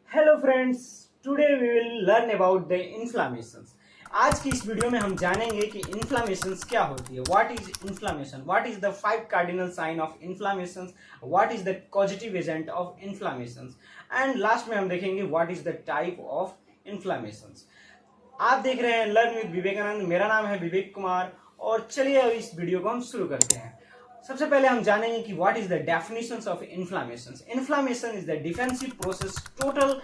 Hello friends, today we will learn about the inflammations. आज की इस वीडियो में हम जानेंगे कि इन्फ्लामेशंस क्या होती है, what is inflammation, what is the 5 cardinal sign of inflammations, what is the positive agent of inflammations, and last में हम देखेंगे what is the type of inflammations. आप देख रहे हैं लर्न विद विवेकानंद। मेरा नाम है विवेक कुमार और चलिए अब इस वीडियो को हम शुरू करते हैं। सबसे पहले हम जानेंगे कि what is the definitions of inflammation. Inflammation is the defensive process total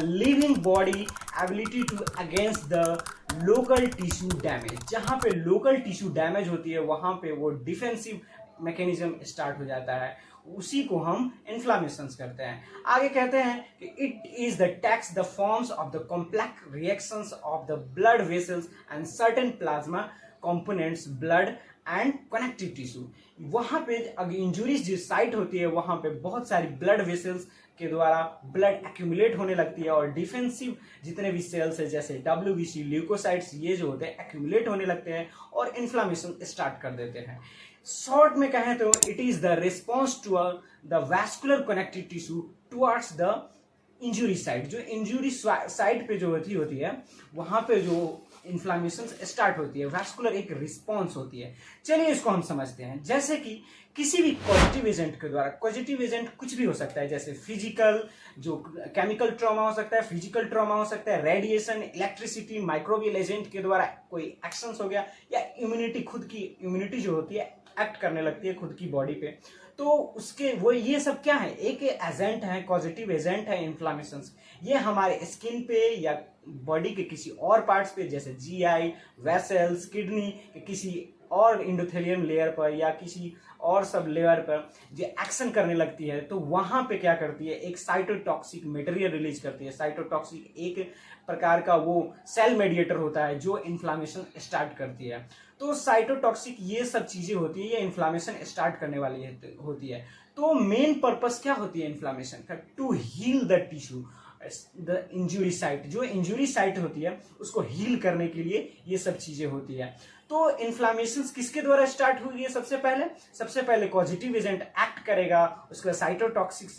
living body ability to against the local tissue damage. जहां पे लोकल टिश्यू डैमेज होती है वहां पे वो डिफेंसिव मैकेनिज्म स्टार्ट हो जाता है, उसी को हम इन्फ्लामेशन करते हैं। आगे कहते हैं कि it is the tax the forms of the complex reactions of the blood vessels and certain plasma components blood and connective tissue. वहां पे अगर इंजुरीज जिस साइट होती है वहां पे बहुत सारी ब्लड वेसल्स के द्वारा ब्लड एक्यूमुलेट होने लगती है और डिफेंसिव जितने भी सेल्स है जैसे WBC ल्यूकोसाइट्स ये जो होते हैं एक्यूमुलेट होने लगते हैं और इन्फ्लामेशन स्टार्ट कर देते हैं। शॉर्ट में कहें तो it is the response to the vascular connective tissue towards the injury site. जो इंजुरी साइट पे जो होती है वहां पे जो इन्फ्लामेशन स्टार्ट होती है, वैस्कुलर एक रिस्पॉन्स होती है। चलिए इसको हम समझते हैं। जैसे कि किसी भी पॉजिटिव एजेंट के द्वारा, पॉजिटिव एजेंट कुछ भी हो सकता है, जैसे फिजिकल जो केमिकल ट्रॉमा हो सकता है, फिजिकल ट्रॉमा हो सकता है, रेडिएशन, इलेक्ट्रिसिटी, माइक्रोबियल एजेंट के द्वारा कोई एक्शंस हो गया, या इम्यूनिटी, खुद की इम्यूनिटी जो होती है एक्ट करने लगती है खुद की बॉडी पे। तो उसके वो ये सब क्या है, एक एजेंट है, पॉजिटिव एजेंट है इन्फ्लामेशन। ये हमारे स्किन पे या बॉडी के किसी और पार्ट्स पे जैसे GI, वेसल्स, किडनी के किसी और इंडोथेलियम लेयर पर या किसी और सब लेयर पर जो एक्शन करने लगती है तो वहां पे क्या करती है, एक साइटोटॉक्सिक मटेरियल रिलीज करती है। साइटोटॉक्सिक एक प्रकार का वो सेल मेडिएटर होता है जो इन्फ्लामेशन स्टार्ट करती है। तो साइटोटॉक्सिक ये सब चीजें होती है, ये इन्फ्लामेशन स्टार्ट करने वाली होती है। तो मेन पर्पस क्या होती है इन्फ्लामेशन का, to heal the tissue, the injury site. जो इंजुरी साइट होती है उसको हील करने के लिए ये सब चीजें होती है। तो इन्फ्लामेशन किसके द्वारा स्टार्ट हुई है? सबसे पहले पॉजिटिव एजेंट एक्ट करेगा, उसके बाद साइटोटॉक्सिक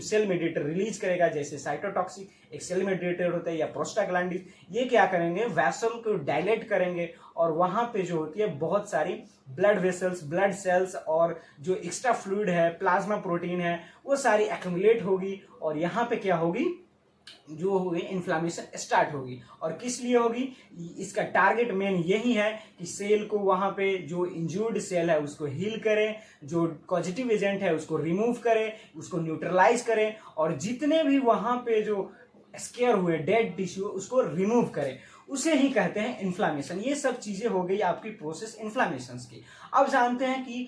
सेल मेडिएटर रिलीज करेगा। जैसे साइटोटॉक्सिक एक सेल मेडिएटर होता है या प्रोस्टाग्लैंडिन, ये क्या करेंगे, वेसल को डायलेट करेंगे और वहां पे जो होती है बहुत सारी ब्लड वेसल्स, ब्लड सेल्स और जो एक्स्ट्रा फ्लूइड है, प्लाज्मा प्रोटीन है, वो सारी एक्यूमुलेट होगी और यहाँ पे क्या होगी, जो होगी इन्फ्लामेशन स्टार्ट होगी। और किस लिए होगी, इसका टारगेट मेन यही है कि सेल को, वहां पे जो इंजूर्ड सेल है उसको हील करें, जो पॉजिटिव एजेंट है उसको रिमूव करें, उसको न्यूट्रलाइज करें और जितने भी वहां पे जो स्केयर हुए डेड टिश्यू उसको रिमूव करें, उसे ही कहते हैं इन्फ्लामेशन। ये सब चीजें हो गई आपकी प्रोसेस इन्फ्लामेशन की। अब जानते हैं कि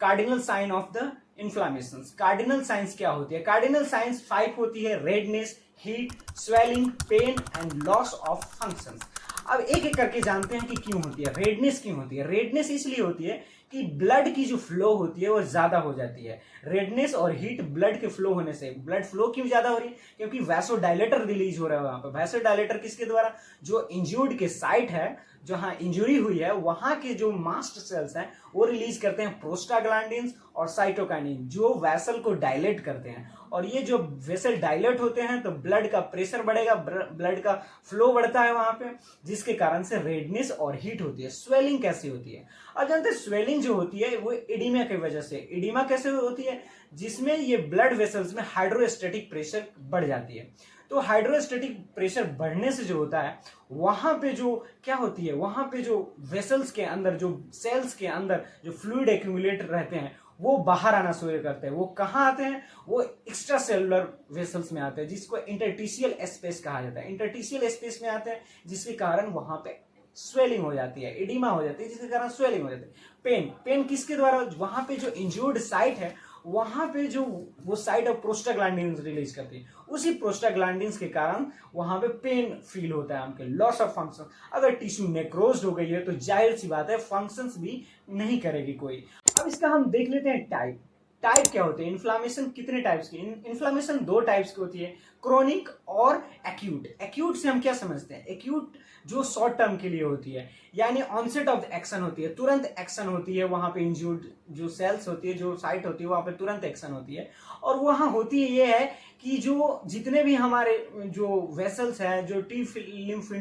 cardinal sign of the inflammation. Cardinal signs क्या होती है? कार्डिनल साइंस 5 होती है, redness, heat, swelling, pain and loss of function. अब एक एक करके जानते हैं कि क्यों होती है। रेडनेस क्यों होती है? रेडनेस इसलिए होती है कि ब्लड की जो फ्लो होती है वो ज्यादा हो जाती है। रेडनेस और हीट ब्लड के फ्लो होने से। ब्लड फ्लो क्यों ज्यादा हो रही है? क्योंकि वैसोडायलेटर रिलीज हो रहा है वहां पर। वैसोडायलेटर किसके द्वारा? जो इंज्यूर्ड के साइट है, जहां इंजुरी हुई है वहां के जो मास्ट सेल्स हैं वो रिलीज करते हैं प्रोस्टाग्लैंडिन्स और साइटोकाइनिन, जो वेसल को डायलेट करते हैं। और ये जो वेसल डायलेट होते हैं तो ब्लड का प्रेशर बढ़ेगा, ब्लड का फ्लो बढ़ता है वहां पे, जिसके कारण से रेडनेस और हीट होती है। स्वेलिंग कैसे होती है? अब जानते हैं स्वेलिंग जो होती है वो एडिमा की वजह से। एडिमा कैसे होती है? जिसमें ये ब्लड वेसल्स में हाइड्रोस्टेटिक प्रेशर बढ़ जाती है। तो हाइड्रोस्टेटिक प्रेशर बढ़ने से जो होता है वहां पे जो क्या होती है, वहां पे जो वेसल्स के अंदर, जो सेल्स के अंदर जो फ्लूइड एक्यूमुलेट रहते हैं वो बाहर आना शुरू करते हैं। वो कहाँ आते हैं? वो एक्स्ट्रा सेलुलर वेसल्स में आते हैं, जिसको इंटरटिशियल स्पेस कहा जाता है। इंटरटिशियल स्पेस में आते हैं जिसके कारण वहां पे स्वेलिंग हो जाती है, एडिमा हो जाती है, जिसके कारण स्वेलिंग हो जाती है। पेन किसके द्वारा? वहां पे जो इंज्यूर्ड साइट है वहां पे जो वो साइट ऑफ प्रोस्टाग्लैंडिन्स रिलीज करती है, उसी प्रोस्टाग्लैंडिन्स के कारण वहां पे पेन फील होता है हमके, लॉस ऑफ फंक्शन। अगर टिश्यू नेक्रोज्ड हो गई है तो जाहिर सी बात है फंक्शंस भी नहीं करेगी कोई। अब इसका हम देख लेते हैं टाइप क्या होते हैं। इन्फ्लामेशन कितने टाइप्स की? इन्फ्लामेशन 2 टाइप्स की होती है, क्रोनिक और एक्यूट। एक्यूट से हम क्या समझते हैं? एक्यूट जो शॉर्ट टर्म के लिए होती है, यानी ऑनसेट ऑफ एक्शन होती है, तुरंत एक्शन होती है, वहां पे इंज्यूर्ड जो सेल्स होती है, जो साइट होती है वहां पे तुरंत एक्शन होती है। और वहां होती है ये है कि जो जितने भी हमारे जो वेसल्स हैं, जो लिम्फ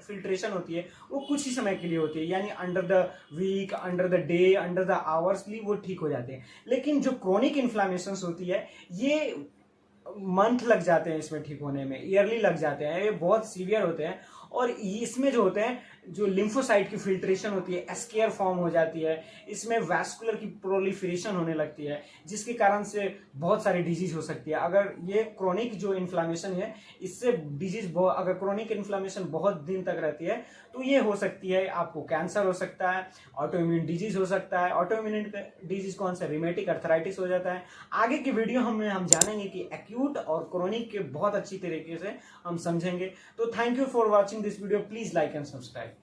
फिल्ट्रेशन होती है वो कुछ ही समय के लिए होती है, यानी under the week, under the day, under the आवर्सली वो ठीक हो जाते हैं। लेकिन जो क्रोनिक इन्फ्लामेशन होती है ये मंथ लग जाते हैं इसमें ठीक होने में, ईयरली लग जाते हैं, ये बहुत सीवियर होते हैं। और इसमें जो होते हैं, जो लिम्फोसाइट की फिल्ट्रेशन होती है एस्केयर फॉर्म हो जाती है, इसमें वैस्कुलर की प्रोलिफरेशन होने लगती है, जिसके कारण से बहुत सारी डिजीज हो सकती है। अगर ये क्रोनिक जो इन्फ्लामेशन है इससे डिजीज, अगर क्रोनिक इन्फ्लामेशन बहुत दिन तक रहती है तो ये हो सकती है, आपको कैंसर हो सकता है, ऑटोइम्यून डिजीज हो सकता है। ऑटोइम्यून डिजीज कौन सा, रिमेटिक अर्थराइटिस हो जाता है। आगे की वीडियो हम जानेंगे कि एक्यूट और क्रोनिक के बहुत अच्छी तरीके से हम समझेंगे। तो thank you for watching this video, please like and subscribe.